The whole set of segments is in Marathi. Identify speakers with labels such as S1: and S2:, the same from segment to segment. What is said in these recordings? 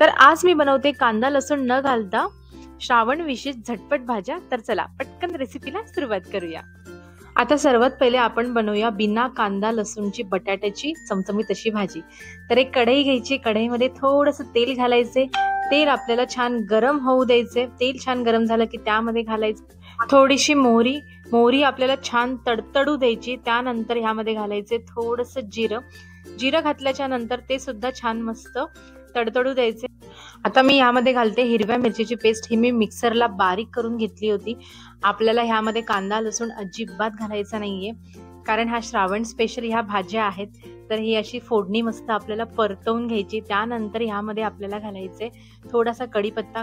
S1: तर आज मी बनवते कांदा लसूण न घालता श्रावण विशेष झटपट भाज्या। तर चला पटकन रेसिपीला सुरुवात करूया। आता सर्वात पहिले आपण बनवूया बिना कांदा लसूणची बटाट्याची चमचमीत अशी भाजी। तर एक कढई घ्यायची, कढईमध्ये थोडंसं तेल घालायचे। तेल आपल्याला छान गरम होऊ द्यायचे। तेल छान गरम झालं की त्यामध्ये घालायचं थोडीशी मोहरी। मोहरी आपल्याला छान तडतडू द्यायची। त्यानंतर ह्यामध्ये घालायचे थोडंसं जिरं। जिरं घातल्याच्या नंतर ते सुद्धा छान मस्त तडतडू द्यायचे। आता मी ह्यामध्ये घालते हिरव्या मिरचीची पेस्ट। ही मी मिक्सरला बारीक करून घेतली होती। आपल्याला ह्यामध्ये कांदा लसूण अजिबात घालायचा नाहीये, कारण हा श्रावण स्पेशल ह्या भाज्या आहेत। तर ही अशी फोडणी मस्त आपल्याला परतवून घ्यायची। त्यानंतर ह्यामध्ये आपल्याला घालायचे थोडासा कढीपत्ता।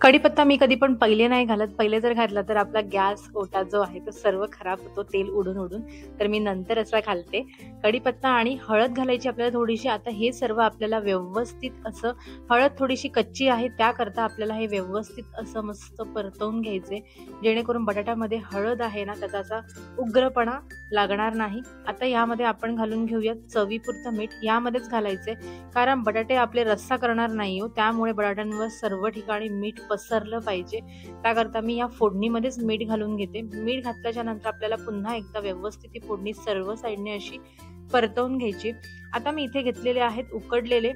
S1: कढीपत्ता मी कधी पण पहिले नाही घालत। पहिले जर घातला तर आपला गॅस ओटा जो आहे तो सर्व खराब होतो, तेल उडून उडून। तर मी नंतर असा घालते कढीपत्ता आणि हळद घालायची आपल्याला थोडीशी। आता हे सर्व आपल्याला व्यवस्थित असं, हळद थोडीशी कच्ची आहे त्याकरता आपल्याला हे व्यवस्थित असं मस्त परतवून घ्यायचे, जेणेकरून बटाट्यामध्ये हळद आहे ना त्याचा असा उग्रपणा लागणार नाही। आता यामध्ये आपण घालून घेऊया चवीपुरतं मीठ। यामध्येच घालायचे, कारण बटाटे आपले रस्सा करणार नाही हो, त्यामुळे बटाट्यांवर सर्व ठिकाणी मीठ पसरलं पाहिजे। त्याकरता मी या फोडणीमध्येच मीठ घालून घेते। मीठ घातल्याच्या नंतर आपल्याला पुन्हा एकदा व्यवस्थित ही फोडणी सर्व साईडने अशी परतवून घ्यायची। आता मी इथे घेतलेले आहेत उकडलेले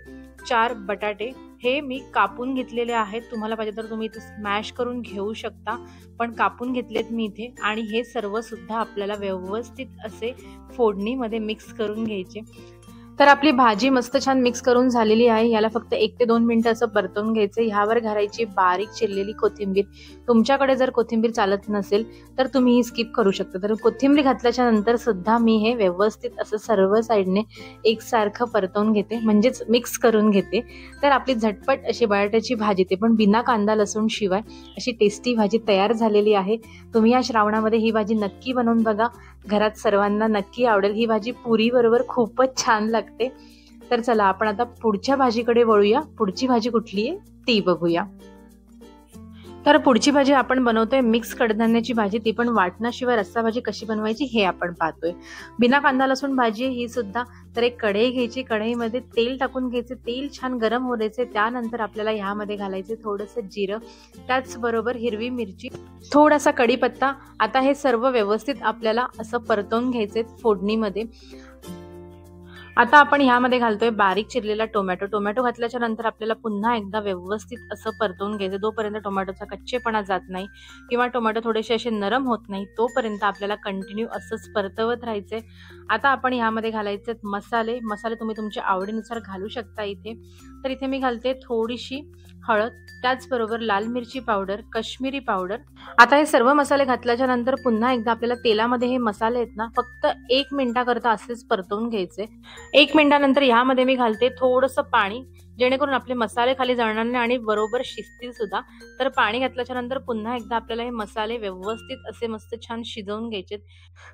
S1: 4 बटाटे। हे मी कापून घेतलेले आहेत। तुम्हाला पाहिजे तर तुम्ही इथे स्मॅश करून घेऊ शकता, पण कापून घेतलेत मी इथे। आणि हे सर्व सुद्धा आपल्याला व्यवस्थित असे फोडणीमध्ये मिक्स करून घ्यायचे। तर आपली भाजी मस्त छान मिक्स करून झालेली आहे। याला फक्त 1 ते 2 मिनिटं असं परतवून घ्यायचं। ह्यावर घालायची बारीक चिरलेली कोथिंबीर। तुमच्याकडे जर कोथिंबीर चालत नसेल तर तुम्ही ही स्किप करू शकता। तर कोथिंबीर घातल्याच्या नंतर सुद्धा मी हे व्यवस्थित असं सर्व साईडने एकसारखं परतवून घेते, म्हणजेच मिक्स करून घेते। तर आपली झटपट अशी बटाट्याची भाजी, ते पण बिना कांदा लसूण शिवाय, अशी टेस्टी भाजी तयार झालेली आहे। तुम्ही या श्रावणामध्ये ही भाजी नक्की बनवून बघा, घरात सर्वांना नक्की आवडेल। ही भाजी पुरी बरोबर खूपच छान लागते। तर चला आपण आता पुढच्या भाजीकडे वळूया। पुढची भाजी कुठली आहे ती बघूया। तर पुढची भाजी आपण बनवतोय मिक्स कडधान्याची भाजी, ती पण वाटणाशिवाय रस्सा भाजी कशी बनवायची हे आपण पाहतोय। बिना कांदा लसूण भाजी ही सुद्धा। तर एक कढई घ्यायची, कढईमध्ये तेल टाकून घ्यायचे। तेल छान गरम होऊ द्यायचे। त्यानंतर आपल्याला ह्यामध्ये घालायचे थोडंसं जिरं, त्याचबरोबर हिरवी मिरची, थोडासा कढीपत्ता। आता हे सर्व व्यवस्थित आपल्याला असं परतवून घ्यायचे फोडणीमध्ये। आता आपण ह्यामध्ये घालतोय बारीक चिरलेला टोमॅटो। टोमॅटो घातल्याच्या नंतर आपल्याला पुन्हा एकदा व्यवस्थित असं परतवून घ्यायचं, जोपर्यंत टोमॅटोचा कच्चेपणा जात नाही किंवा टोमॅटो थोडेसे असे नरम होत नाही, तोपर्यंत आपल्याला कंटिन्यू असंच परतवत राहायचे। आता आपण ह्यामध्ये घालायचे मसाले। मसाले तुम्ही तुमच्या आवडीनुसार घालू शकता इथे। तर इथे मी घालते थोडीशी हळद, त्याचबरोबर लाल मिरची पावडर, काश्मीरी पावडर। आता हे सर्व मसाले घातल्याच्या नंतर पुन्हा एकदा आपल्याला तेलामध्ये हे मसाले आहेत ना फक्त 1 मिनिटाकरता असेच परतवून घ्यायचे। 1 मिनिटानंतर ह्यामध्ये मी घालते थोडंसं पाणी, जेणेकरून आपले मसाले खाली जळणार नाही आणि बरोबर शिजतील सुद्धा। तर पाणी घातल्याच्या नंतर पुन्हा एकदा आपल्याला हे मसाले व्यवस्थित असे मस्त छान शिजवून घ्यायचे।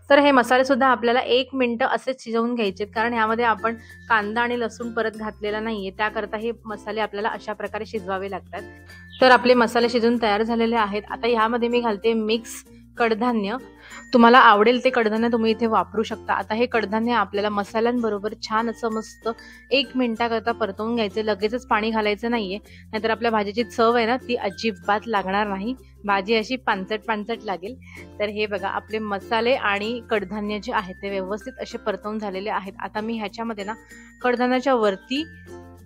S1: तर हे मसाले सुद्धा आपल्याला 1 मिनिट असेच शिजवून घ्यायचे, कारण ह्यामध्ये आपण कांदा आणि लसूण परत घातलेला नाहीये, त्याकरता हे मसाले आपल्याला अशा प्रकारे शिजवावे लागतात। तर आपले मसाले शिजून तयार झालेले आहेत। आता ह्यामध्ये मी घालते मिक्स कडधान्य। तुम्हाला आवडेल ते कडधान्य तुम्ही इथे वापरू शकता। आता हे कडधान्य आपल्याला मसाल्यांबरोबर छान असं मस्त 1 मिनिटाकरता परतवून घ्यायचे। लगेचच पाणी घालायचं नाहीये, नाहीतर आपल्या भाजीची चव आहे ना ती अजिबात लागणार नाही, भाजी अशी पांचट पांचट लागेल। तर हे बघा आपले मसाले आणि कडधान्य जे आहेत ते व्यवस्थित असे परतवून झालेले आहेत। आता मी ह्याच्यामध्ये ना कडधान्याच्या वरती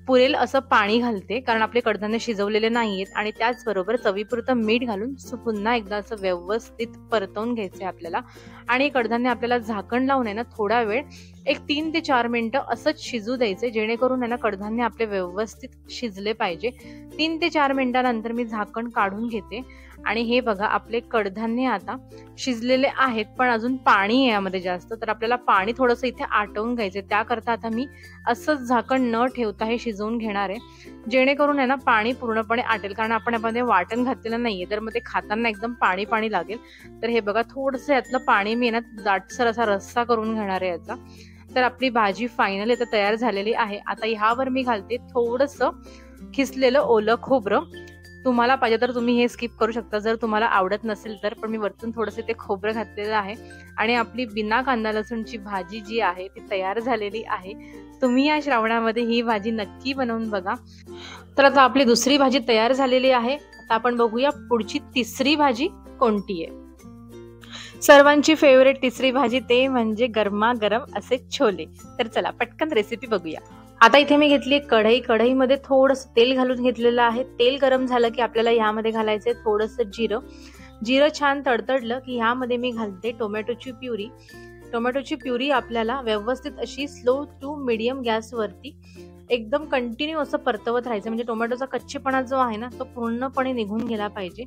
S1: पुरेल असं पाणी घालते, कारण आपले कडधान्य शिजवलेले नाहीयेत। आणि त्याचबरोबर चवीपुरतं मीठ घालून पुन्हा एकदा असं व्यवस्थित परतवून घ्यायचे आपल्याला। आणि कडधान्य आपल्याला झाकण लावून आहे ना थोडा वेळ, एक 3 ते 4 मिनिटं असंच शिजू द्यायचे, जेणेकरून आहे ना कडधान्य आपले व्यवस्थित शिजले पाहिजे। 3 ते 4 मिनिटानंतर मी झाकण काढून घेते आणि हे बघा आपले कडधान्य आता शिजलेले आहेत, पण अजून पाणी आहे यामध्ये जास्त। तर आपल्याला पाणी थोडंसं इथे आटवून घ्यायचे, त्याकरता आता मी असंच झाकण न ठेवता हे शिजवून घेणार आहे, जेणेकरून आहे ना पाणी पूर्णपणे आटेल, कारण आपण यामध्ये वाटण घातलेलं नाहीये, तर मग ते खाताना एकदम पाणी पाणी लागेल। तर हे बघा थोडंसं यातलं पाणी मी ना दाटसर असा रस्सा करून घेणार आहे याचा। तर आपली भाजी फायनल इथे तयार झालेली आहे। आता ह्यावर मी घालते थोडंसं खिसलेलं ओलं खोबरं। तुम्हाला पाहिजे तर तुम्ही हे स्किप करू शकता जर तुम्हाला आवडत नसेल तर. पण मी वरतून थोडंसं ते खोबरं घातलेलं आहे आणि आपली बिना कांदा लसूणची भाजी जी आहे ती तयार झालेली आहे. तुम्ही या श्रावणामध्ये ही भाजी नक्की बनवून बघा. तर आता आपली दुसरी भाजी तयार झालेली आहे. आता आपण बघूया पुढची तिसरी भाजी कोणती आहे. सर्वांची फेवरेट तिसरी भाजी ते म्हणजे गरमागरम असे छोले. तर चला पटकन रेसिपी बघूया. आता इथे मी घेतली कढई. कढईमध्ये थोडंसं तेल घालून घेतलेलं आहे. तेल गरम झालं की आपल्याला ह्यामध्ये घालायचंय थोडंसं जिरं. जिरं छान तडतडलं की ह्यामध्ये मी घालते टोमॅटोची प्युरी. टोमॅटोची प्युरी आपल्याला व्यवस्थित अशी स्लो टू मीडियम गॅसवरती एकदम कंटिन्यू असं परतवत राहायचं, म्हणजे टोमॅटोचा कच्चेपणा जो आहे ना तो पूर्णपणे निघून गेला पाहिजे.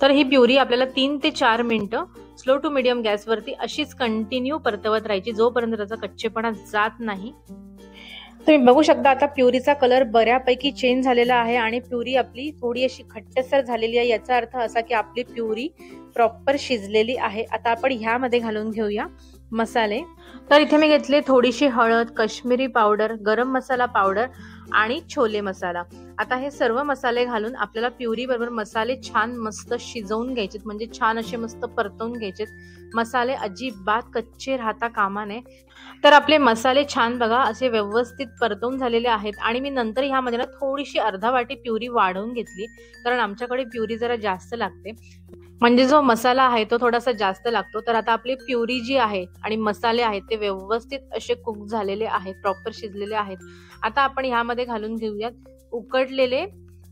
S1: तर ही प्युरी आपल्याला 3 ते 4 मिनिटं स्लो टू मीडियम गॅसवरती अशीच कंटिन्यू परतवत राहायची जोपर्यंत त्याचा कच्चेपणा जात नाही. तुम्ही बघू शकता आता प्युरीचा कलर बऱ्यापैकी चेंज झालेला आहे आणि प्युरी आपली थोडी अशी घट्टसर झालेली आहे. याचा अर्थ असा की आपली प्युरी प्रॉपर शिजलेली आहे. आता आपण ह्यामध्ये घालून घेऊया मसाले. तर इथे मी घेतले थोडीशी हळद, काश्मीरी पावडर, गरम मसाला पावडर आणि छोले मसाला. आता हे सर्व मसाले घालून आपल्याला प्युरी बरोबर मसाले छान मस्त शिजवून घ्यायचे, म्हणजे छान असे मस्त परतवून घ्यायचे. मसाले अजिबात कच्चे राहता कामा नये. तर आपले मसाले छान बघा असे व्यवस्थित परतवून झालेले आहेत आणि मी नंतर ह्यामध्ये ना थोडीशी अर्धा वाटी प्युरी वाढवून घेतली, कारण आमच्याकडे प्युरी जरा जास्त लागते, म्हणजे जो मसाला आहे तो थोडासा जास्त लागतो. तर आता आपली प्युरी जी आहे आणि मसाले आहेत ते व्यवस्थित असे कुक झालेले आहेत, प्रॉपर शिजलेले आहेत. आता आपण ह्यामध्ये घालून घेऊयात उकडलेले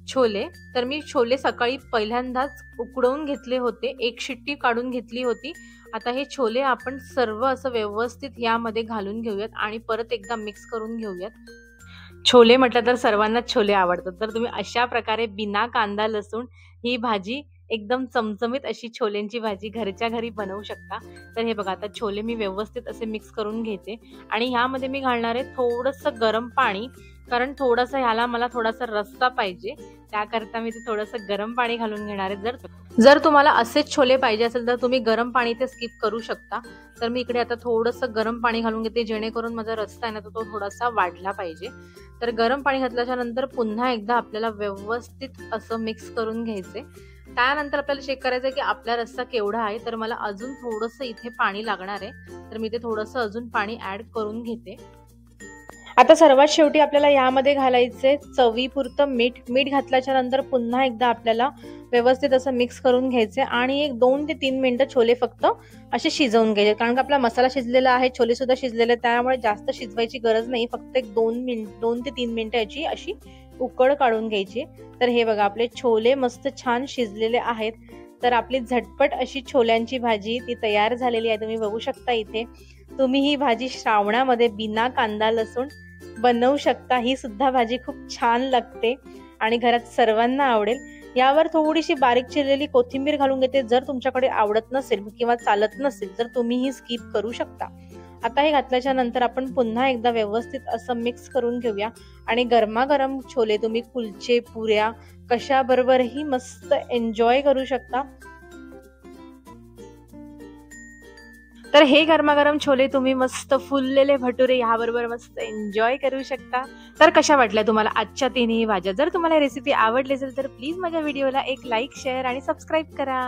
S1: छोले. तर मी छोले सकाळी पहिल्यांदाच उकडवून घेतले होते, एक शिट्टी काढून घेतली होती. आता हे छोले आपण सर्व असं व्यवस्थित यामध्ये घालून घेऊयात आणि परत एकदा मिक्स करून घेऊयात. छोले म्हटलं तर सर्वांनाच छोले आवडतात. तर तुम्ही अशा प्रकारे बिना कांदा लसूण ही भाजी एकदम चमचमीत अशी छोलेंची भाजी घरच्या घरी बनवू शकता. तर हे बघा आता छोले मी व्यवस्थित असे मिक्स करून घेते आणि ह्यामध्ये मी घालणार आहे थोडंसं गरम पाणी, कारण थोडंसं ह्याला मला थोडासा रस्सा पाहिजे, त्याकरता मी ते थोडंसं गरम पाणी घालून घेणार आहे. जर तुम्हाला असेच छोले पाहिजे असेल तर तुम्ही गरम पाणी ते स्किप करू शकता. तर मी इकडे आता थोडंसं गरम पाणी घालून घेते, जेणेकरून माझा रस्सा आहे ना तो थोडासा वाढला पाहिजे. तर गरम पाणी घातल्याच्या नंतर पुन्हा एकदा आपल्याला व्यवस्थित असं मिक्स करून घ्यायचे. त्यानंतर आपल्याला चेक करायचं की आपला रस्सा केवढा आहे. तर मला अजून थोडंसं इथे पाणी लागणार आहे, तर मी ते थोडंसं अजून पाणी ऍड करून घेते. आता सर्वात शेवटी आपल्याला यामध्ये घालायचे चवीपुरतं मीठ. मीठ घातल्याच्या नंतर पुन्हा एकदा आपल्याला व्यवस्थित असं मिक्स करून घ्यायचे आणि एक 2 ते 3 मिनिटं छोले फक्त असे शिजवून घ्यायचे, कारण का आपला मसाला शिजलेला आहे, छोले सुद्धा शिजलेले, त्यामुळे जास्त शिजवायची गरज नाही. फक्त एक 2 ते 3 मिनिटं याची अशी उकळ काढून घ्यायची. तर हे बघा आपले छोले मस्त छान शिजलेले आहेत. तर आपली झटपट अशी छोल्यांची भाजी ती तयार झालेली आहे. तुम्ही बघू शकता इथे. तुम्ही ही भाजी श्रावणामध्ये बिना कांदा लसूण बनवू शकता. ही सुद्धा भाजी खूप छान लागते आणि घरात सर्वांना आवडेल. यावर थोडीशी बारीक चिरलेली कोथिंबीर घालून घेते. जर तुमच्याकडे आवडत नसेल किंवा चालत नसेल तर तुम्ही ही स्किप करू शकता. आता हे घातल्याच्या नंतर आपण पुन्हा एकदा व्यवस्थित असं मिक्स करून घेऊया आणि गरमागरम छोले तुम्ही कुलचे, पुऱ्या कशाबरोबरही मस्त एन्जॉय करू शकता. तर हे गरमागरम छोले तुम्ही मस्त फुललेले भटुरे ह्याबरोबर मस्त एन्जॉय करू शकता. तर कशा वाटल्या तुम्हाला आजच्या तिन्ही भाज्या? जर तुम्हाला रेसिपी आवडली असेल तर प्लीज माझ्या व्हिडिओला एक लाईक, शेअर आणि सबस्क्राईब करा.